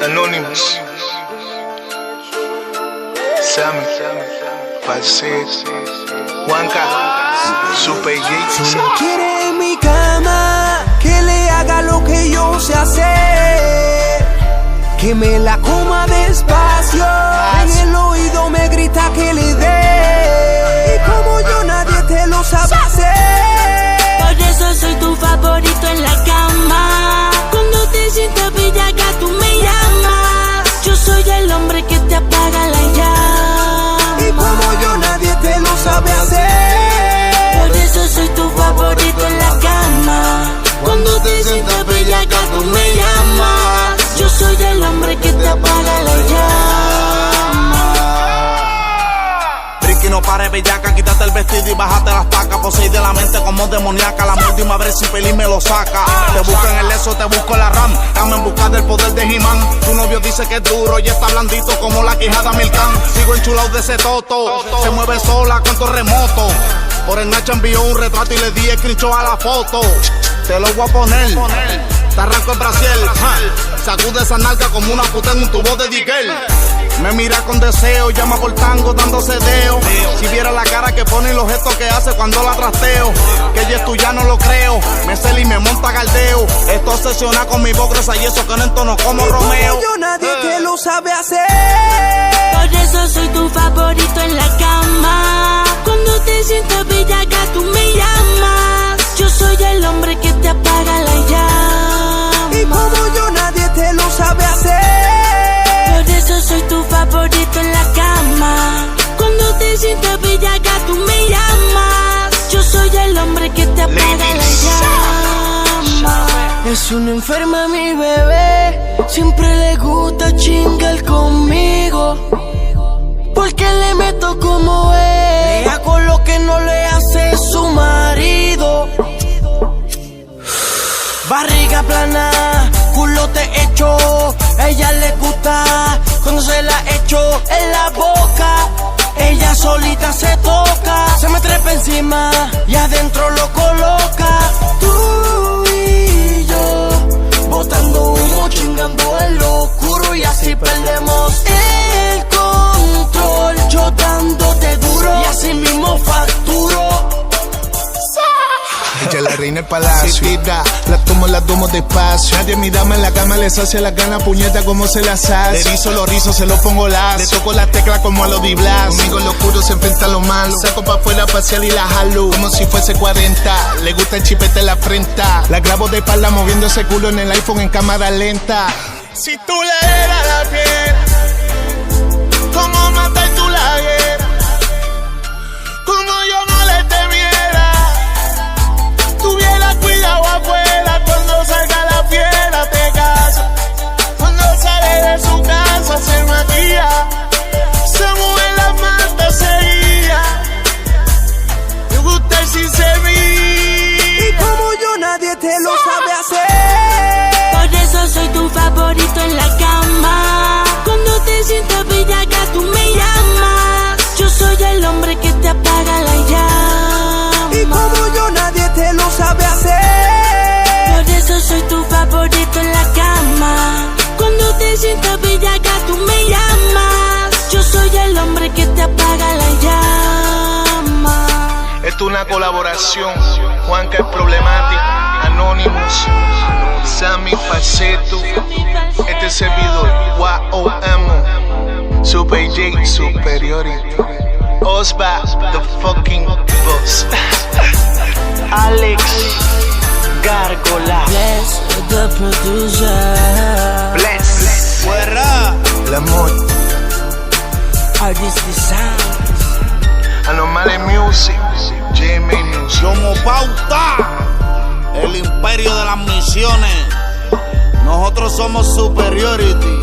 Anonymous, Sammy, Falset, Juanca, Super J. Solo quiere en mi cama que le haga lo que yo sé hacer, que me la coma despacio, en el oído me grita que le dé, y como yo nadie te lo sabe hacer. Por eso soy tu favorito en la cama. Cuando te sientas bellaca tú me llamas. Yo soy el hombre que te apaga la llama. Y como yo nadie te lo sabe hacer. Por eso soy tu favorito en la cama. Cuando te sientas bellaca tú me llamas. Yo soy el hombre que te apaga la llama. Ricky, no pares bellaca, quítate el vestido y bájate las tacas. Poseí de la mente como demoníaca, la última vez sin pedir me lo saca. Te busco en el eso, te busco en la RAM. Dame en busca del poder de He-Man. Tu novio dice que es duro y está blandito como la quijada Milkan. Sigo enchulado de ese toto, se mueve sola con terremoto. Por el Nacho envió un retrato y le di screenshot a la foto. Te lo voy a poner, te arranco el brasiel, sacude esa nalga como una puta en un tubo de Digel. Me mira con deseo, llama por tango dándose deo. Si viera la cara que pone y los gestos que hace cuando la trasteo, que ella es tuya no lo creo. Me cela y me monta galdeo. Esto obsesiona con mi voz gruesa y eso que no entono como Romeo. Como yo nadie te lo sabe hacer. Por eso soy tu favorito en la cama. Cuando te sientas bellaca tú me llamas. Yo soy el hombre que te apaga la llama. Y como yo nadie te lo sabe hacer. Por eso soy tu favorito en la cama. Cuando te sientas bellaca tú me llamas. Yo soy el hombre que te apaga la llama. Es una enferma mi bebé, siempre le gusta chingar conmigo, porque le meto como es, le hago lo que no le hace su marido. Barriga plana, culote hecho, ella le gusta cuando se la echo en la boca. Ella solita se toca, se me trepa encima y adentro lo coloca. Tú y yo, botando humo, chingando en lo oscuro y así perdemos el control. Yo dándote duro y así mismo facturo. Ella es la reina del palacio, la tomo despacio. Nadie mi dama en la cama le sacia la gana, puñeta como se las hace. Le erizo los rizos, se los pongo lazo. Le toco las teclas como a los Diblas. Conmigo en lo oscuro se enfrenta a lo malo. Saco pa' afuera pasear y la jalo como si fuese 40. Le gusta el chipete en la frente. La grabo de espalda moviendo ese culo en el iPhone en cámara lenta. Si tú le dieras la piel, como mata y tú la guerra, como yo no le temiera. Tuviera cuidado afuera cuando salga la fiera, te casa. Cuando sale de su casa se maquilla, se mueve la mata, se guía. Me gusta el sin servir. Y como yo nadie te lo sabe hacer. Por eso soy tu favorito en la cama. Cuando te sientas bellaca tú me llamas. Yo soy el hombre que te apaga la llama. Y como yo nadie te lo sabe hacer. Por eso soy tu favorito en la cama. Cuando te sientas bellaca tú me llamas. Yo soy el hombre que te apaga la llama. Esto es una colaboración, Juanca es problemático, Anonymous, Sammy Falseto, este servidor, YOM, Super J, Superiority, Osba, the fucking boss, Alex, Gargola, Bless the producer, Bless, Fuera. L'amor, Artist Design, Anomales Music, Jamie Music. Yomo Pauta, el imperio de las misiones. Nosotros somos Superiority.